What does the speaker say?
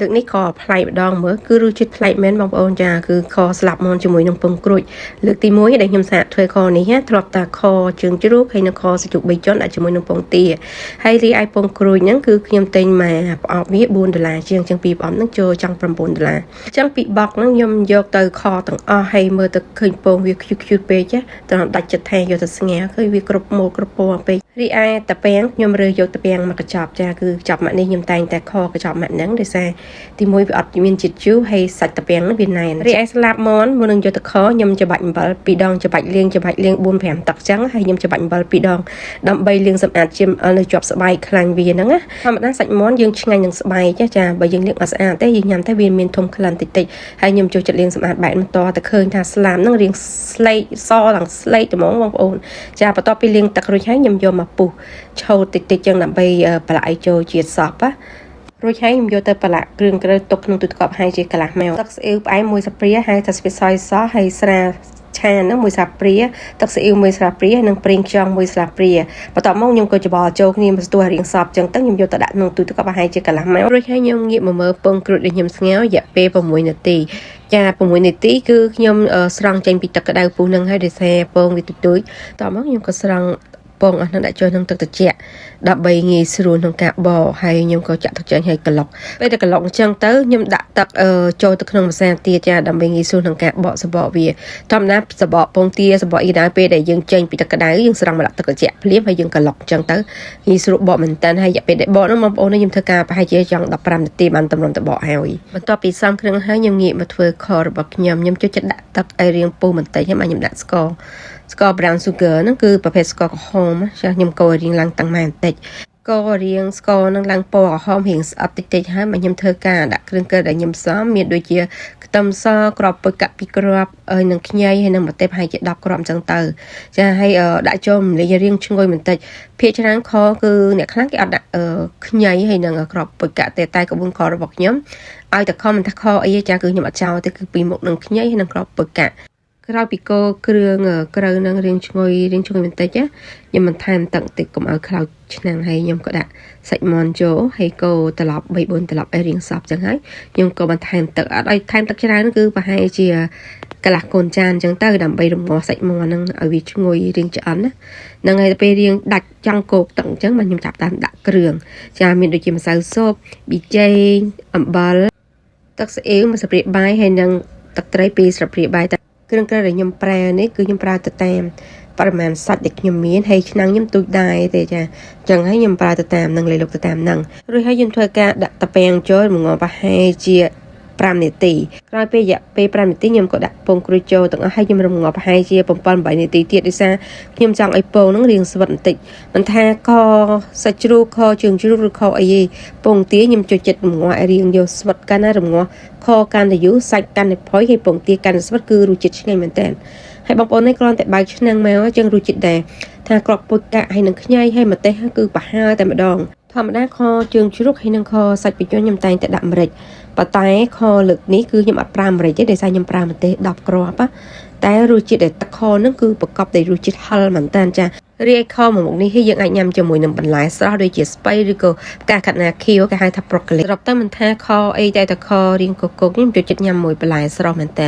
លើកនេះក៏ផ្លែម្ដងមើលគឺរសជាតិប្លែកមែនបងប្អូនចាគឺខស្លាប់មន់ជាមួយនឹងពងក្រួយលើកទី1ដែលខ្ញុំសាកធ្វើខនេះធ្លាប់តែខជើងជ្រូកហើយនឹងខសាច់ជ្រូក3ជាន់ដាក់ជាមួយនឹងពងទាហើយរីឯពងក្រួយហ្នឹងគឺខ្ញុំទិញមកប្រអប់វា$4ជាងចឹងពីប្រអប់ហ្នឹងចូលចង់$9អញ្ចឹងពីបកហ្នឹងខ្ញុំយកទៅខទាំងអស់ហើយមើលទៅឃើញពងវាខ្ជុះពេកចាត្រង់ដាច់ចិត្តថាយកទៅស្ងាឃើញវាគ្រប់ម៉ូតគ្រប់ពណ៌ពេករីឯតាពាំងខ្ញុំរើសយកតាពាំងមកកញ្ចប់ចាគឺកញ្ចប់ម៉ាក់នេះខ្ញុំតែងតែខកញ្ចប់ម៉ាក់ហ្នឹងដោយសារទី1វាអត់មានជាតិជូរហើយសាច់តាពាំងហ្នឹងវាណែនរីឯស្លាបមន់មុននឹងយកទៅខខ្ញុំច្បាច់អំបិល2ដងច្បាច់លាង4-5ទឹកចឹងហើយខ្ញុំច្បាច់អំបិល2ដងដើម្បីលាងសម្អាតជានៅជាប់ស្បែកខ្លាញ់វាហ្នឹងណាធម្មតាសាច់មន់យើងឆ្ងាញ់នឹងស្បែកចាបើយើងលាងអត់ស្អាតទេយើងញ៉ាំតែវាមានធំក្លិនតិចៗហើយខ្ញុំចូលចិត្តលាងសម្អាតបែបបន្តតែឃើញថាស្លាបហ្នឹងរាងស្លេកសឡើងស្លេកត្មងបងប្អូនចាបន្ទាប់ពីលាងទឹករួចហើយខ្ញុំយកមកពុះឆូតតិចៗចឹងដើម្បីប្រឡាក់ឲ្យចូលជាតិសពណារួចហើយខ្ញុំយកទៅប្រឡាក់គ្រឿងក្រើទុកក្នុងទូទឹកកកហើយជាកន្លះម៉ោងទឹកស្អ៊ីវផ្អែម1ស្លាបព្រាហើយទឹកស្ពៃសសហើយស្រាឆាហ្នឹង1ស្លាបព្រាទឹកស៊ីអ៊ីវ1ស្លាបព្រាហើយនិងប្រេងខ្យង1ស្លាបព្រាបន្ទាប់មកខ្ញុំក៏ច្បល់ចូលគ្នាមកស្ទះរៀងសពចឹងទៅខ្ញុំយកទៅដាក់ក្នុងទូទឹកកកប្រហែលជាកន្លះម៉ោងរួចហើយខ្ញុំងាកមកមើលពងក្រូចដែលខ្ញុំស្ងោររយៈពេល6នាទីចា6នាទីគឺខ្ញុំស្រង់ចេញពីទឹកក្តៅពុះនឹងហើយដោយសារពងវាទុយៗតោះមកខ្ញុំក៏ស្រង់ពងអស់នឹងដាក់ចូលក្នុងទឹកត្រជាក់ដើម្បីងាយស្រួលក្នុងការបកហើយខ្ញុំក៏ចាក់ទឹកចេញហើយកន្លុកពេលតែកន្លុកអញ្ចឹងទៅខ្ញុំដាក់ទឹកចូលទៅក្នុងម្សៅទៀតចាដើម្បីងាយស្រួលក្នុងការបកសបកវាធម្មតាសបកពងទាសបកអីដែរពេលដែលយើងចេញពីទឹកក្តៅយើងស្រង់មកដាក់ទឹកត្រជាក់ភ្លាមហើយយើងកន្លុកអញ្ចឹងទៅងាយស្រួលបកមែនតើហើយរយៈពេលដែលបកនោះបងប្អូនខ្ញុំធ្វើការប្រហែលជាចង់15នាទីបានតម្រុំទៅបកហើយបន្ទាប់ពីផ្សំគ្រឿងហើយខ្ញុំងាកមកធ្វើខរបស់ខ្ញុំចូលចិត្តដាក់ទឹកឲ្យរាងពុះបន្តិចហើយមកខ្ញុំដាក់ស្ករ brown sugar ហ្នឹងគឺប្រភេទស្ករក្រហមចាខ្ញុំកូររៀងឡើងតាំងម៉ែបន្តិចកូររៀងស្ករនឹងឡើងពណ៌ក្រហមរៀងស្អិតតិចហើយមកខ្ញុំធ្វើការដាក់គ្រឿងក្រើដែលខ្ញុំផ្សំមានដូចជាខ្ទឹមសគ្រាប់ពុយកាក់2គ្រាប់ហើយនឹងខ្ញីហើយនឹងម្ទេសប្រហែលជា10គ្រាប់អញ្ចឹងទៅចាហើយដាក់ចូលរំលាយរៀងឈ្ងុយបន្តិចភាគច្រើនខគឺអ្នកខ្លះគេអត់ដាក់ខ្ញីហើយនឹងគ្រាប់ពុយកាក់តែក្បួនខរបស់ខ្ញុំឲ្យតែខមិនថាខអីចាគឺខ្ញុំអត់ចោលទេគឺពីមុខនឹងខ្ញីហើយនឹងគ្រាប់ពុយកាក់ក្រោយពីកូរគ្រឿងក្រូវនឹងរៀងឈ្ងុយបន្តិចខ្ញុំបន្ថែមទឹកតិចកុំឲ្យខ្លោចឆ្នាំងហើយខ្ញុំក៏ដាក់សាច់មាន់ចូលហើយកូរត្រឡប់3-4ត្រឡប់ឲ្យរៀងសព្វចឹងហើយខ្ញុំក៏បន្ថែមទឹកអត់ឲ្យថែមទឹកច្រើនគឺប្រហែលជាកន្លះកូនចានចឹងទៅដើម្បីរំងាស់សាច់មាន់ហ្នឹងឲ្យវាឈ្ងុយរៀងឆ្អិនណាហ្នឹងហើយពេលរៀងដាច់ចង់កូរទឹកអញ្ចឹងខ្ញុំចាប់តាមដាក់គ្រឿងចាមានដូចជាម្សៅស៊ុបប៊ីចេងអំបិលទឹកស្អ៊ីវ1ស្លាបព្រាបាយហើយនិងទឹកត្រី2ស្លាបព្រាបាយគ្រឿងក្រើដែលខ្ញុំប្រើនេះគឺខ្ញុំប្រើទៅតាមបរិមាណសាច់ដែលខ្ញុំមានហើយឆ្នាំងខ្ញុំទូចដែរទេចាអញ្ចឹងហើយខ្ញុំប្រើទៅតាមនឹងលេខទៅតាមនឹងរួចហើយខ្ញុំធ្វើការដាក់តាពាំងចូលមួយងប្រហែលជា5នាទីក្រោយពេលរយៈពេល5នាទីខ្ញុំក៏ដាក់ពងក្រូចចូលទាំងអស់ហើយខ្ញុំរំងាស់ប្រហែលជា7-8នាទីទៀតដោយសារខ្ញុំចង់ឲ្យពងហ្នឹងរាងស្វិតបន្តិចមិនថាខសាច់ជ្រូកខជើងជ្រូកឬខអីទេពងទាខ្ញុំចូលចិត្តរំងាស់ឲ្យរាងយកស្វិតកាន់ណារំងាស់ខកាន់តែយូរសាច់កាន់តែផុយហើយពងទាកាន់តែស្វិតគឺរសជាតិឆ្ងាញ់មែនតើហើយបងប្អូននេះគ្រាន់តែបើកឆ្នាំងមកអញ្ចឹងរសជាតិដែរថាគ្រាប់ពុយកាក់ហើយនឹងខ្ញីហើយម្ទេសគឺប្រហើរតែម្ដងធម្មតាខជើងជ្រូកហើយនឹងខសាច់បញ្ចុះខ្ញុំតែងតែដាក់ម្រេចប៉ុន្តែខលើកនេះគឺខ្ញុំអត់ប្រើម្រេចទេដោយសារខ្ញុំប្រើម្ទេស10គ្រាប់តែរសជាតិដែលទឹកខហ្នឹងគឺប្រកបដោយរសជាតិហឹរមែនតើចារីឯខមួយមុខនេះគឺយើងអាចញ៉ាំជាមួយនឹងបន្លែស្រស់ដូចជាស្ពៃឬក៏ផ្កាខាត់ណាខៀវគេហៅថា broccoli ស្របទៅមិនថាខអីតែខរៀងកុកខ្ញុំចូលចិត្តញ៉ាំមួយបន្លែស្រស់មែនតើ